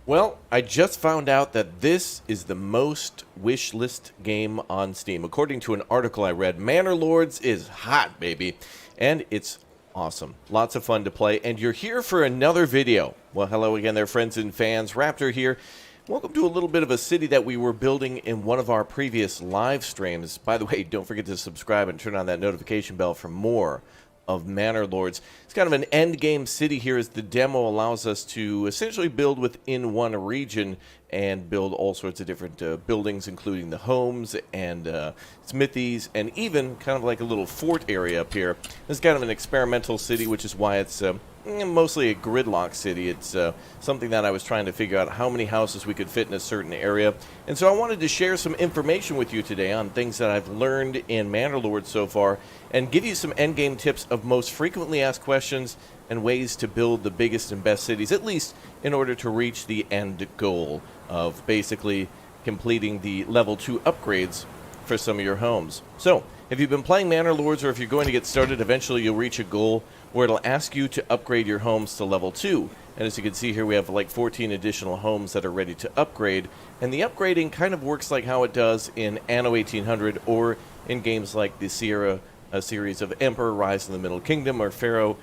Well, I just found out that this is the most wishlist game on Steam. According to an article I read, Manor Lords is hot, baby. And it's awesome. Lots of fun to play. And you're here for another video. Well, hello again there, friends and fans. Raptor here. Welcome to a little bit of a city that we were building in one of our previous live streams. By the way, don't forget to subscribe and turn on that notification bell for more of Manor Lords. It's kind of an end game city here, as the demo allows us to essentially build within one region and build all sorts of different buildings, including the homes and smithies, and even kind of like a little fort area up here. This is kind of an experimental city, which is why it's mostly a gridlock city. It's something that I was trying to figure out how many houses we could fit in a certain area. And so I wanted to share some information with you today on things that I've learned in Manor Lords so far, and give you some endgame tips of most frequently asked questions and ways to build the biggest and best cities, at least in order to reach the end goal of basically completing the level 2 upgrades for some of your homes. So, if you've been playing Manor Lords, or if you're going to get started, eventually you'll reach a goal where it'll ask you to upgrade your homes to level 2. And as you can see here, we have like 14 additional homes that are ready to upgrade. And the upgrading kind of works like how it does in Anno 1800, or in games like the Sierra series of Emperor, Rise in the Middle Kingdom, or Pharaoh,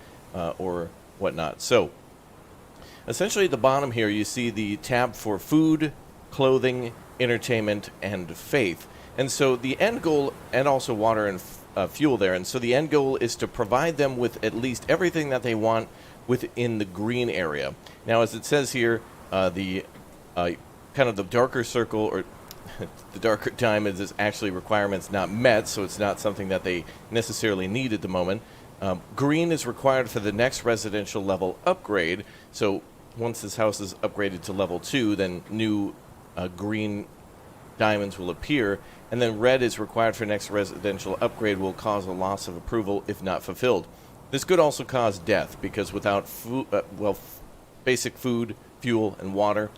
or whatnot. So, essentially at the bottom here, you see the tab for food, clothing, entertainment, and faith. And so the end goal, and also water and fuel there, and so the end goal is to provide them with at least everything that they want within the green area. Now, as it says here, the kind of the darker circle, or the darker diamond, is actually requirements not met, so it's not something that they necessarily need at the moment. Green is required for the next residential level upgrade, so once this house is upgraded to level 2, then new green diamonds will appear, and then red is required for next residential upgrade, will cause a loss of approval if not fulfilled. This could also cause death, because without food, basic food, fuel, and water,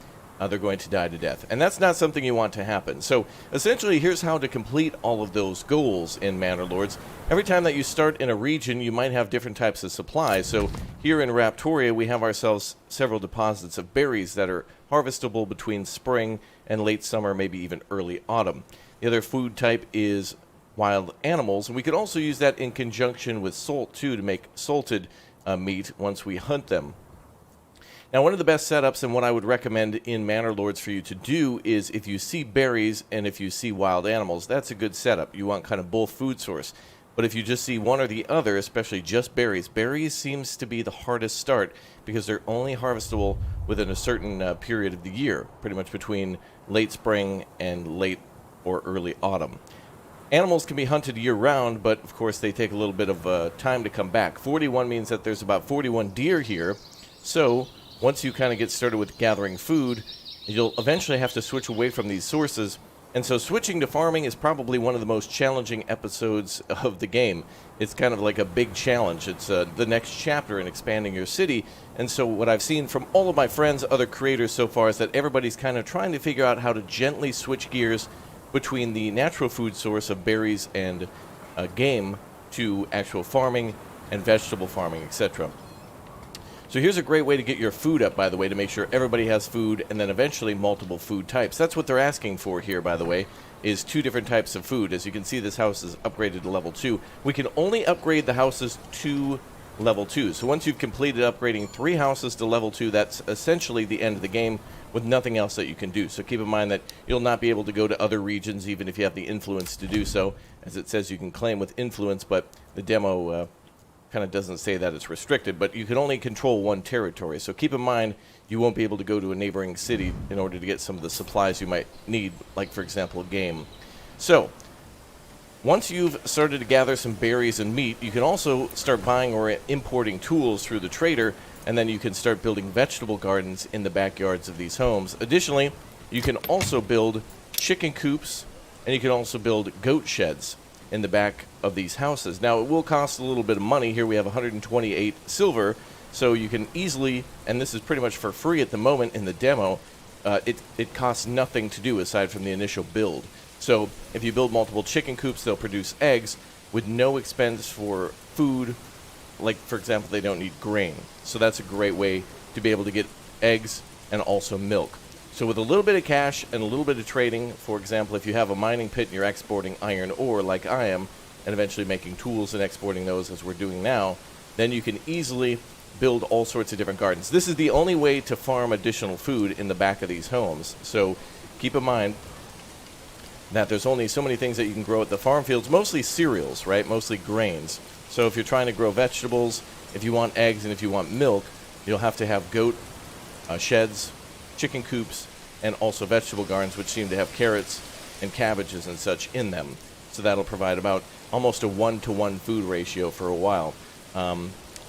they're going to die to death. And that's not something you want to happen. So essentially, here's how to complete all of those goals in Manor Lords. Every time that you start in a region, you might have different types of supplies. So here in Raptoria, we have ourselves several deposits of berries that are harvestable between spring and late summer, maybe even early autumn. The other food type is wild animals, and we could also use that in conjunction with salt too, to make salted meat once we hunt them. Now, one of the best setups, and what I would recommend in Manor Lords for you to do, is if you see berries and if you see wild animals, that's a good setup. You want kind of both food source. But if you just see one or the other, especially just berries, berries seems to be the hardest start, because they're only harvestable within a certain period of the year, pretty much between late spring and late or early autumn. Animals can be hunted year-round, but of course they take a little bit of time to come back. 41 means that there's about 41 deer here, so once you kind of get started with gathering food, you'll eventually have to switch away from these sources. And so switching to farming is probably one of the most challenging episodes of the game. It's kind of like a big challenge. It's the next chapter in expanding your city. And so what I've seen from all of my friends, other creators so far, is that everybody's kind of trying to figure out how to gently switch gears between the natural food source of berries and game to actual farming and vegetable farming, etc. So here's a great way to get your food up, by the way, to make sure everybody has food, and then eventually multiple food types. That's what they're asking for here, by the way, is 2 different types of food. As you can see, this house is upgraded to level 2. We can only upgrade the houses to level 2. So once you've completed upgrading 3 houses to level 2, that's essentially the end of the game, with nothing else that you can do. So keep in mind that you'll not be able to go to other regions, even if you have the influence to do so. As it says, you can claim with influence, but the demo kind of doesn't say that it's restricted, but you can only control one territory. So keep in mind, you won't be able to go to a neighboring city in order to get some of the supplies you might need, like, for example, game. So once you've started to gather some berries and meat, you can also start buying or importing tools through the trader, and then you can start building vegetable gardens in the backyards of these homes. Additionally, you can also build chicken coops, and you can also build goat sheds in the back of these houses. Now, it will cost a little bit of money. Here we have 128 silver, so you can easily, and this is pretty much for free at the moment in the demo, it costs nothing to do aside from the initial build. So if you build multiple chicken coops, they'll produce eggs with no expense for food. Like, for example, they don't need grain. So that's a great way to be able to get eggs and also milk. So with a little bit of cash and a little bit of trading, for example, if you have a mining pit and you're exporting iron ore like I am, and eventually making tools and exporting those as we're doing now, then you can easily build all sorts of different gardens. This is the only way to farm additional food in the back of these homes. So keep in mind that there's only so many things that you can grow at the farm fields, mostly cereals, right? Mostly grains. So if you're trying to grow vegetables, if you want eggs, and if you want milk, you'll have to have goat sheds, chicken coops, and also vegetable gardens, which seem to have carrots and cabbages and such in them. So that'll provide about almost a 1-to-1 food ratio for a while.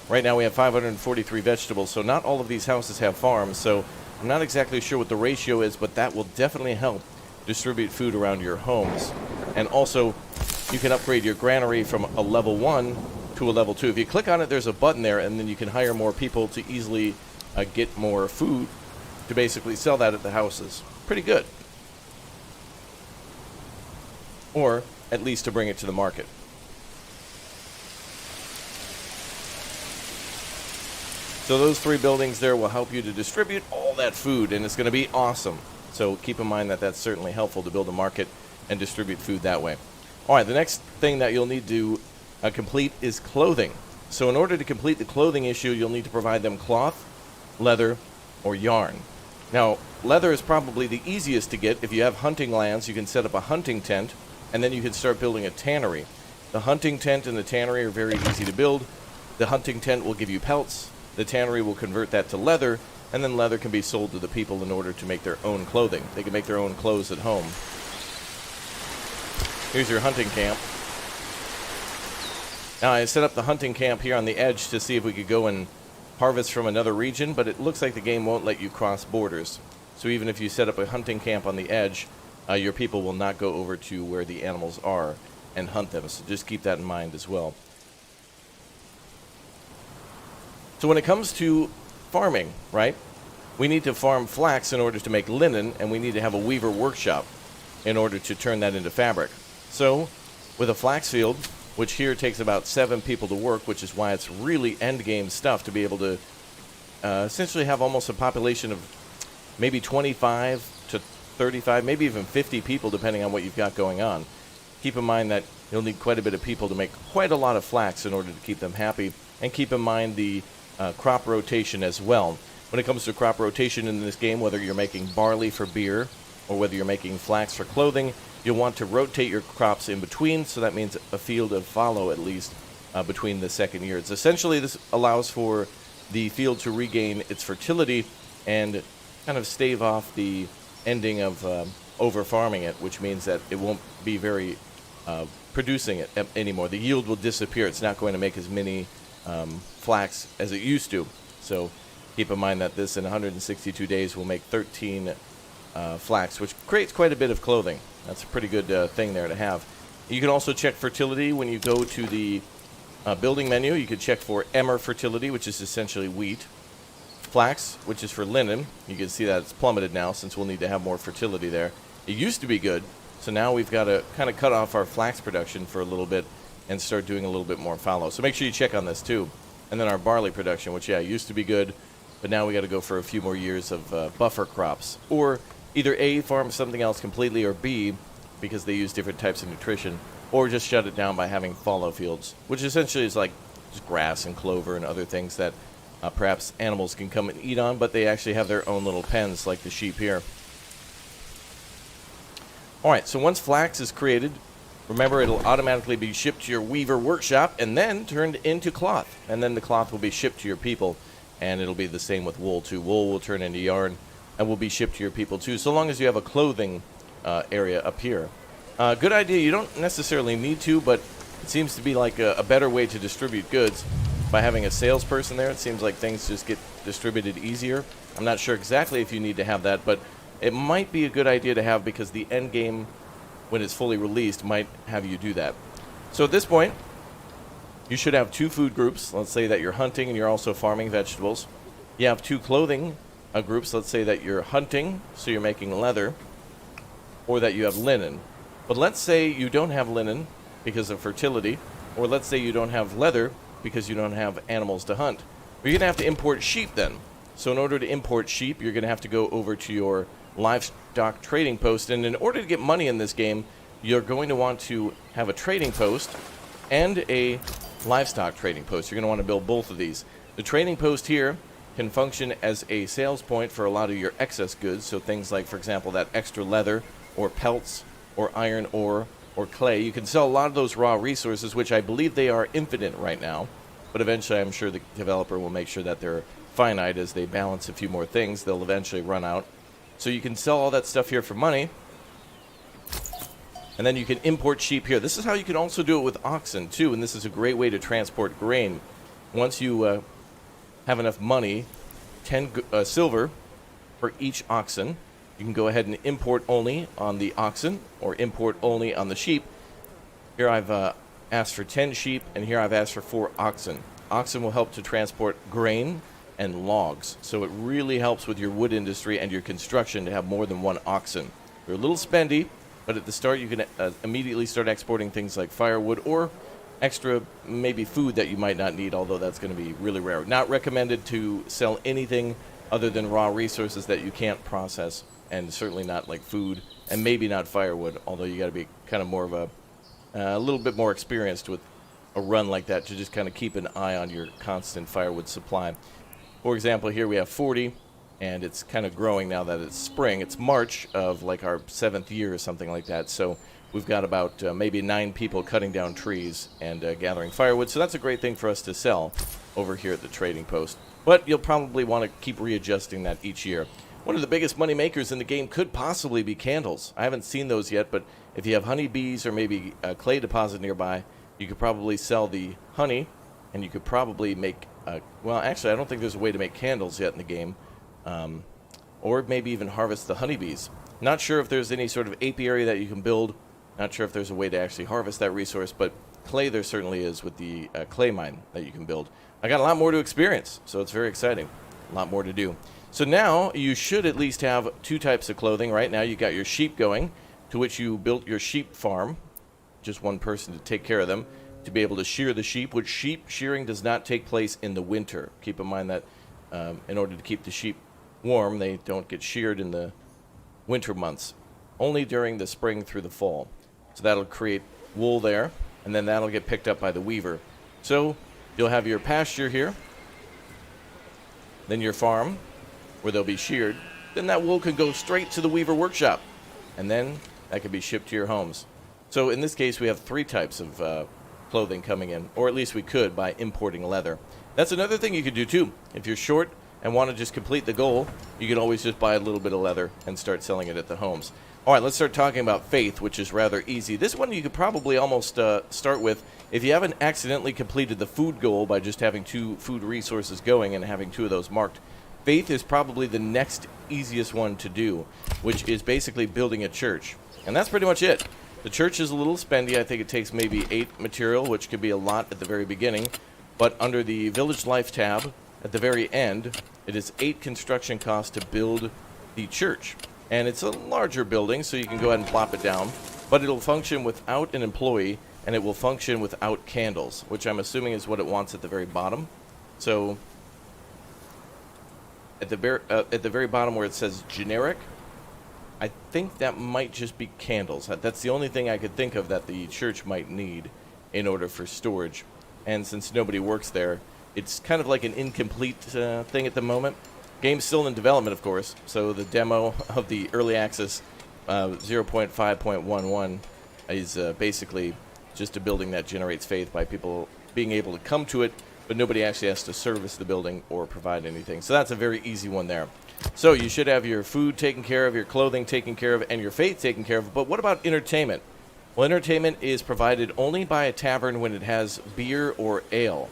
Right now we have 543 vegetables, so not all of these houses have farms, so I'm not exactly sure what the ratio is, but that will definitely help distribute food around your homes. And also, you can upgrade your granary from a level 1 to a level 2. If you click on it, there's a button there, and then you can hire more people to easily get more food to basically sell that at the houses. Pretty good. Or at least to bring it to the market. So those 3 buildings there will help you to distribute all that food, and it's going to be awesome. So keep in mind that that's certainly helpful to build a market and distribute food that way. All right, the next thing that you'll need to complete is clothing. So in order to complete the clothing issue, you'll need to provide them cloth, leather, or yarn. Now, leather is probably the easiest to get. If you have hunting lands, you can set up a hunting tent, and then you can start building a tannery. The hunting tent and the tannery are very easy to build. The hunting tent will give you pelts. The tannery will convert that to leather, and then leather can be sold to the people in order to make their own clothing. They can make their own clothes at home. Here's your hunting camp. Now, I set up the hunting camp here on the edge to see if we could go and harvest from another region, but it looks like the game won't let you cross borders. So even if you set up a hunting camp on the edge, your people will not go over to where the animals are and hunt them. So just keep that in mind as well. So when it comes to farming, right, we need to farm flax in order to make linen, and we need to have a weaver workshop in order to turn that into fabric. So with a flax field, which here takes about 7 people to work, which is why it's really endgame stuff to be able to essentially have almost a population of maybe 25 to 35, maybe even 50 people, depending on what you've got going on. Keep in mind that you'll need quite a bit of people to make quite a lot of flax in order to keep them happy, and keep in mind the crop rotation as well. When it comes to crop rotation in this game, whether you're making barley for beer or whether you're making flax for clothing, you'll want to rotate your crops in between, so that means a field of fallow at least between the second year. It's essentially, this allows for the field to regain its fertility and kind of stave off the ending of over farming it, which means that it won't be very producing it anymore. The yield will disappear. It's not going to make as many flax as it used to. So keep in mind that this in 162 days will make 13 flax, which creates quite a bit of clothing. That's a pretty good thing there to have. You can also check fertility when you go to the building menu. You could check for emmer fertility, which is essentially wheat. Flax, which is for linen. You can see that it's plummeted now since we'll need to have more fertility there. It used to be good, so now we've got to kind of cut off our flax production for a little bit and start doing a little bit more fallow. So make sure you check on this too. And then our barley production, which, yeah, used to be good, but now we got to go for a few more years of buffer crops. Or either A, farm something else completely, or B, because they use different types of nutrition, or just shut it down by having fallow fields, which essentially is like just grass and clover and other things that perhaps animals can come and eat on, but they actually have their own little pens like the sheep here. All right, so once flax is created, remember it'll automatically be shipped to your weaver workshop and then turned into cloth. And then the cloth will be shipped to your people, and it'll be the same with wool too. Wool will turn into yarn and will be shipped to your people too, so long as you have a clothing area up here. Good idea. You don't necessarily need to, but it seems to be like a better way to distribute goods. By having a salesperson there, it seems like things just get distributed easier. I'm not sure exactly if you need to have that, but it might be a good idea to have, because the end game, when it's fully released, might have you do that. So at this point, you should have 2 food groups. Let's say that you're hunting and you're also farming vegetables. You have 2 clothing groups. Let's say that you're hunting, so you're making leather, or that you have linen. But let's say you don't have linen because of fertility, or let's say you don't have leather because you don't have animals to hunt. You're going to have to import sheep then. So in order to import sheep, you're going to have to go over to your livestock trading post. And in order to get money in this game, you're going to want to have a trading post and a livestock trading post. You're going to want to build both of these. The trading post here can function as a sales point for a lot of your excess goods. So things like, for example, that extra leather or pelts or iron ore or clay. You can sell a lot of those raw resources, which I believe they are infinite right now. But eventually I'm sure the developer will make sure that they're finite as they balance a few more things. They'll eventually run out. So you can sell all that stuff here for money. And then you can import sheep here. This is how you can also do it with oxen too. And this is a great way to transport grain. Once you have enough money, 10 silver for each oxen, you can go ahead and import only on the oxen or import only on the sheep. Here I've asked for 10 sheep, and here I've asked for 4 oxen. Oxen will help to transport grain and logs, so it really helps with your wood industry and your construction to have more than 1 oxen. They're a little spendy, but at the start you can immediately start exporting things like firewood or extra maybe food that you might not need, although that's going to be really rare. Not recommended to sell anything other than raw resources that you can't process, and certainly not like food, and maybe not firewood, although you got to be kind of more of a little bit more experienced with a run like that to just kind of keep an eye on your constant firewood supply. For example, here we have 40, and it's kind of growing now that it's spring. It's March of like our 7th year or something like that, so we've got about maybe 9 people cutting down trees and gathering firewood, so that's a great thing for us to sell over here at the trading post. But you'll probably want to keep readjusting that each year. One of the biggest money makers in the game could possibly be candles. I haven't seen those yet, but if you have honeybees or maybe a clay deposit nearby, you could probably sell the honey, and you could probably make, well, actually, I don't think there's a way to make candles yet in the game, or maybe even harvest the honeybees. Not sure if there's any sort of apiary that you can build. Not sure if there's a way to actually harvest that resource, but clay there certainly is with the clay mine that you can build. I got a lot more to experience, so it's very exciting. A lot more to do. So now you should at least have 2 types of clothing. Right now you got your sheep going, to which you built your sheep farm. Just one person to take care of them, to be able to shear the sheep, which sheep shearing does not take place in the winter. Keep in mind that in order to keep the sheep warm, they don't get sheared in the winter months, only during the spring through the fall. So that'll create wool there, and then that'll get picked up by the weaver. So you'll have your pasture here, then your farm, where they'll be sheared. Then that wool can go straight to the weaver workshop, and then that can be shipped to your homes. So in this case, we have 3 types of clothing coming in, or at least we could by importing leather. That's another thing you could do too. If you're short and want to just complete the goal, you can always just buy a little bit of leather and start selling it at the homes. All right, let's start talking about faith, which is rather easy. This one you could probably almost start with if you haven't accidentally completed the food goal by just having 2 food resources going and having 2 of those marked. Faith is probably the next easiest one to do, which is basically building a church. And that's pretty much it. The church is a little spendy. I think it takes maybe 8 material, which could be a lot at the very beginning. But under the Village Life tab, at the very end, it is 8 construction costs to build the church. And it's a larger building, so you can go ahead and plop it down. But it'll function without an employee, and it will function without candles, which I'm assuming is what it wants at the very bottom. So at the very bottom where it says generic, I think that might just be candles. That's the only thing I could think of that the church might need in order for storage. And since nobody works there, it's kind of like an incomplete thing at the moment. Game's still in development, of course, so the demo of the early access 0.5.11 is basically just a building that generates faith by people being able to come to it, but nobody actually has to service the building or provide anything. So that's a very easy one there. So you should have your food taken care of, your clothing taken care of, and your faith taken care of. But what about entertainment? Well, entertainment is provided only by a tavern when it has beer or ale.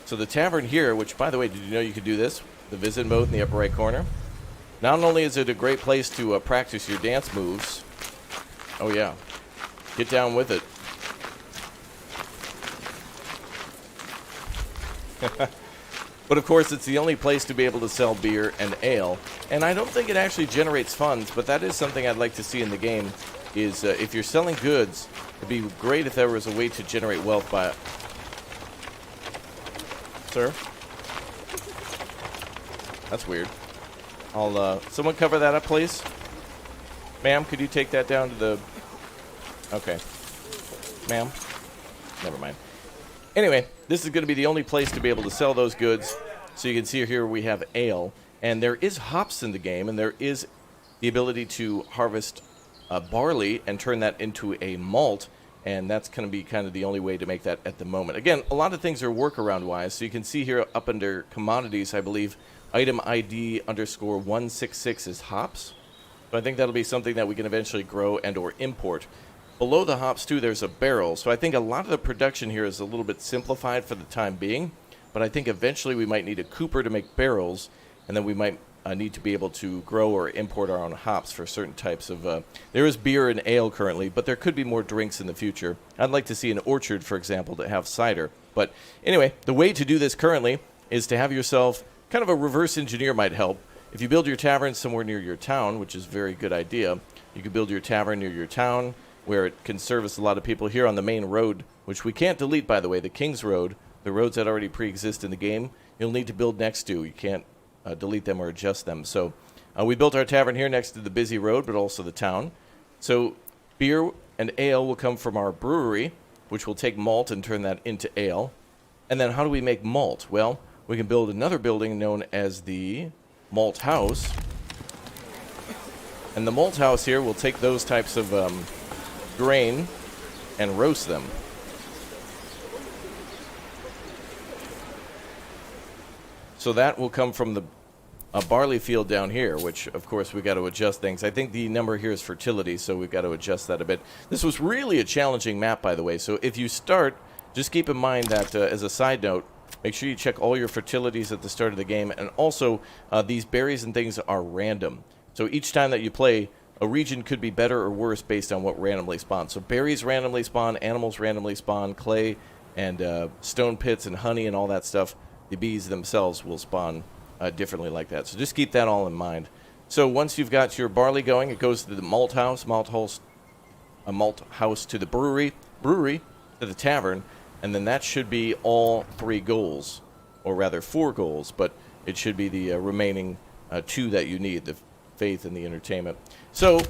So the tavern here, which, by the way, did you know you could do this? The visit mode in the upper right corner. Not only is it a great place to practice your dance moves, oh yeah, get down with it. But of course, it's the only place to be able to sell beer and ale. And I don't think it actually generates funds, but that is something I'd like to see in the game, is if you're selling goods, it'd be great if there was a way to generate wealth by it. Sir? That's weird. I'll, someone cover that up, please. Ma'am, could you take that down to the... Okay. Ma'am? Never mind. Anyway, this is going to be the only place to be able to sell those goods. So you can see here we have ale. And there is hops in the game, and there is the ability to harvest barley and turn that into a malt. And that's going to be kind of the only way to make that at the moment. Again, a lot of things are workaround-wise. So you can see here up under commodities, I believe, item ID _166 is hops. So I think that'll be something that we can eventually grow and or import. Below the hops, too, there's a barrel. So I think a lot of the production here is a little bit simplified for the time being. But I think eventually we might need a cooper to make barrels. And then we might need to be able to grow or import our own hops for certain types of... there is beer and ale currently, but there could be more drinks in the future. I'd like to see an orchard, for example, to have cider. But anyway, the way to do this currently is to have yourself... kind of a reverse engineer might help. If you build your tavern somewhere near your town, which is a very good idea, you could build your tavern near your town where it can service a lot of people here on the main road, which we can't delete, by the way, the King's Road, the roads that already pre-exist in the game, you'll need to build next to. You can't delete them or adjust them. So we built our tavern here next to the busy road, but also the town. So beer and ale will come from our brewery, which will take malt and turn that into ale. And then how do we make malt? Well, we can build another building known as the malt house. And the malt house here will take those types of grain and roast them. So that will come from a barley field down here, which, of course, we got to adjust things. I think the number here is fertility, so we've got to adjust that a bit. This was really a challenging map, by the way. So if you start, just keep in mind that, as a side note, make sure you check all your fertilities at the start of the game. And also, these berries and things are random. So each time that you play, a region could be better or worse based on what randomly spawns. So berries randomly spawn, animals randomly spawn, clay and stone pits and honey and all that stuff. The bees themselves will spawn differently like that. So just keep that all in mind. So once you've got your barley going, it goes to the malt house to the brewery to the tavern. And then that should be all 3 goals, or rather 4 goals, but it should be the remaining 2 that you need, the faith and the entertainment. So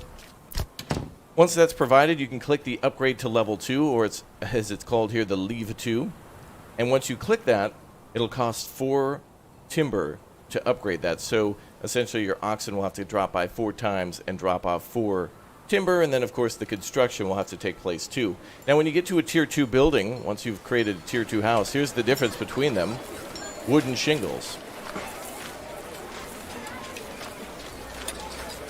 once that's provided, you can click the upgrade to level 2, or it's, as it's called here, the leave 2. And once you click that, it'll cost 4 timber to upgrade that. So essentially your oxen will have to drop by 4 times and drop off 4 timber, and then of course the construction will have to take place too. Now when you get to a tier 2 building, once you've created a tier 2 house, here's the difference between them. Wooden shingles.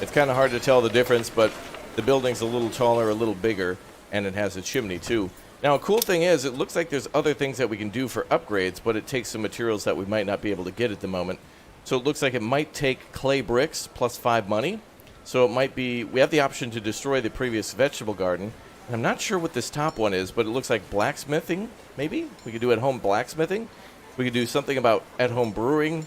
It's kind of hard to tell the difference, but the building's a little taller, a little bigger, and it has a chimney too. Now a cool thing is, it looks like there's other things that we can do for upgrades, but it takes some materials that we might not be able to get at the moment. So it looks like it might take clay bricks plus 5 money. So it might be, we have the option to destroy the previous vegetable garden. And I'm not sure what this top one is, but it looks like blacksmithing, maybe? We could do at-home blacksmithing. We could do something about at-home brewing,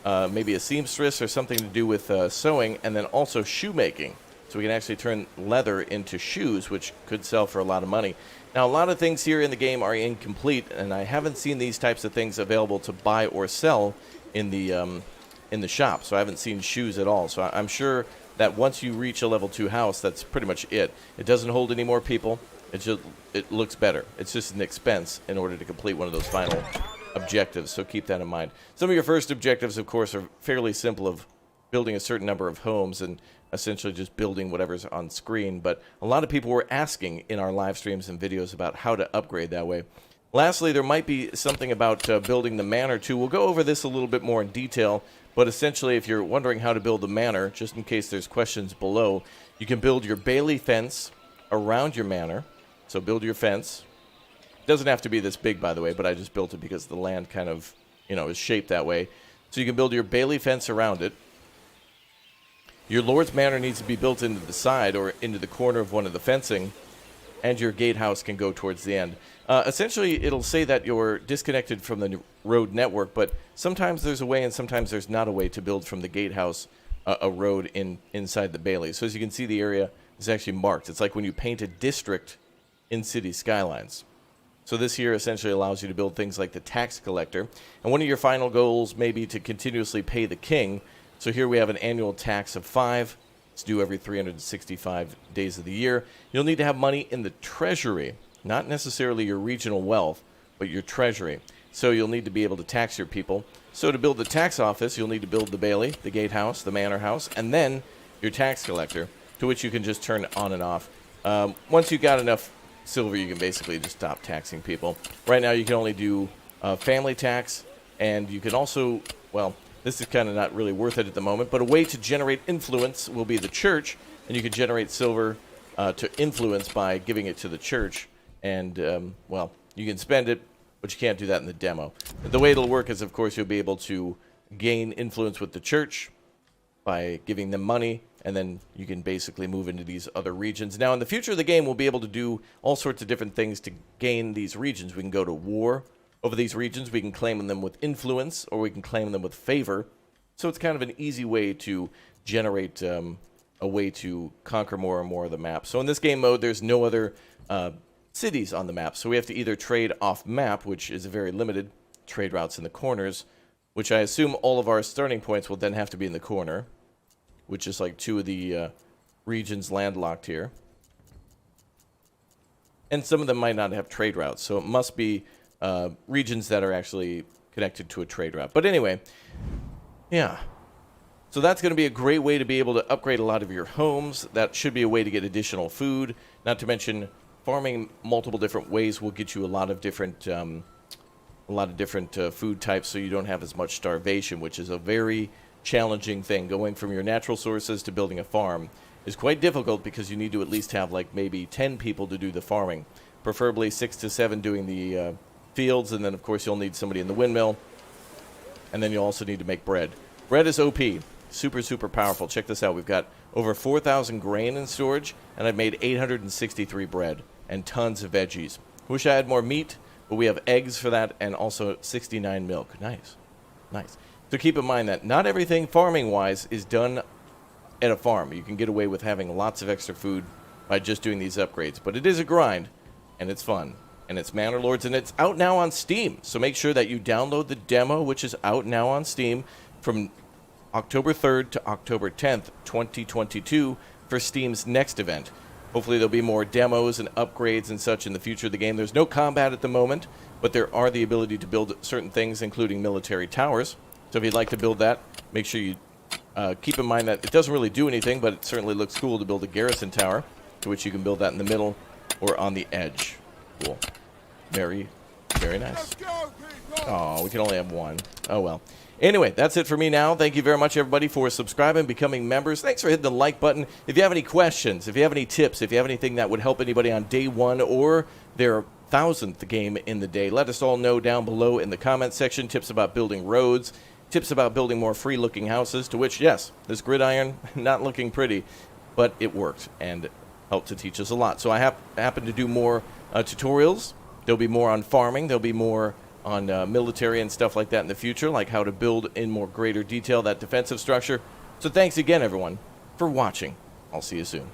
maybe a seamstress or something to do with sewing, and then also shoemaking. So we can actually turn leather into shoes, which could sell for a lot of money. Now, a lot of things here in the game are incomplete, and I haven't seen these types of things available to buy or sell in the shop. So I haven't seen shoes at all. So I'm sure that once you reach a level 2 house, that's pretty much it. It doesn't hold any more people. It looks better. It's just an expense in order to complete one of those final objectives, so keep that in mind. Some of your first objectives, of course, are fairly simple, of building a certain number of homes and essentially just building whatever's on screen, but a lot of people were asking in our live streams and videos about how to upgrade that way. Lastly, there might be something about building the manor too. We'll go over this a little bit more in detail, but essentially if you're wondering how to build the manor, just in case there's questions below, you can build your bailey fence around your manor. So build your fence. It doesn't have to be this big, by the way, but I just built it because the land kind of, is shaped that way. So you can build your bailey fence around it. Your Lord's Manor needs to be built into the side or into the corner of one of the fencing, and your gatehouse can go towards the end. Essentially, it'll say that you're disconnected from the road network, but sometimes there's a way and sometimes there's not a way to build from the gatehouse a road inside the bailey. So as you can see, the area is actually marked. It's like when you paint a district in city skylines. So this here essentially allows you to build things like the tax collector. And one of your final goals may be to continuously pay the king. So here we have an annual tax of 5. It's due every 365 days of the year. You'll need to have money in the treasury, not necessarily your regional wealth, but your treasury. So you'll need to be able to tax your people. So to build the tax office, you'll need to build the bailey, the gatehouse, the manor house, and then your tax collector, to which you can just turn on and off. Once you've got enough silver, you can basically just stop taxing people. Right now, you can only do family tax, and you can also, well, this is kind of not really worth it at the moment, but a way to generate influence will be the church, and you can generate silver to influence by giving it to the church, and, well, you can spend it, but you can't do that in the demo. The way it'll work is, of course, you'll be able to gain influence with the church by giving them money, and then you can basically move into these other regions. Now, in the future of the game, we'll be able to do all sorts of different things to gain these regions. We can go to war over these regions. We can claim them with influence, or we can claim them with favor. So it's kind of an easy way to generate a way to conquer more and more of the map. So in this game mode, there's no other cities on the map. So we have to either trade off map, which is a very limited trade routes in the corners, which I assume all of our starting points will then have to be in the corner, which is like 2 of the regions landlocked here. And some of them might not have trade routes, so it must be regions that are actually connected to a trade route. But anyway, yeah. So that's going to be a great way to be able to upgrade a lot of your homes. That should be a way to get additional food. Not to mention, farming multiple different ways will get you a lot of different food types, so you don't have as much starvation, which is a very challenging thing. Going from your natural sources to building a farm is quite difficult because you need to at least have like maybe 10 people to do the farming, preferably 6 to 7 doing the fields, and then of course you'll need somebody in the windmill, and then you'll also need to make bread. Bread is OP, super powerful. Check this out. We've got over 4,000 grain in storage, and I've made 863 bread and tons of veggies. Wish I had more meat, but we have eggs for that, and also 69 milk. Nice. So keep in mind that not everything farming-wise is done at a farm. You can get away with having lots of extra food by just doing these upgrades. But it is a grind, and it's fun. And it's Manor Lords, and it's out now on Steam. So make sure that you download the demo, which is out now on Steam from October 3rd to October 10th, 2022, for Steam's next event. Hopefully there'll be more demos and upgrades and such in the future of the game. There's no combat at the moment, but there are the ability to build certain things, including military towers. So if you'd like to build that, make sure you keep in mind that it doesn't really do anything, but it certainly looks cool to build a garrison tower, to which you can build that in the middle or on the edge. Cool. Very nice. Oh, we can only have one. Oh, well. Anyway, that's it for me now. Thank you very much, everybody, for subscribing, becoming members. Thanks for hitting the like button. If you have any questions, if you have any tips, if you have anything that would help anybody on day 1 or their 1,000th game in the day, let us all know down below in the comments section. Tips about building roads, tips about building more free-looking houses, to which, yes, this gridiron, not looking pretty, but it worked and helped to teach us a lot. So I happen to do more tutorials. There'll be more on farming. There'll be more on military and stuff like that in the future, like how to build in more greater detail that defensive structure. So thanks again, everyone, for watching. I'll see you soon.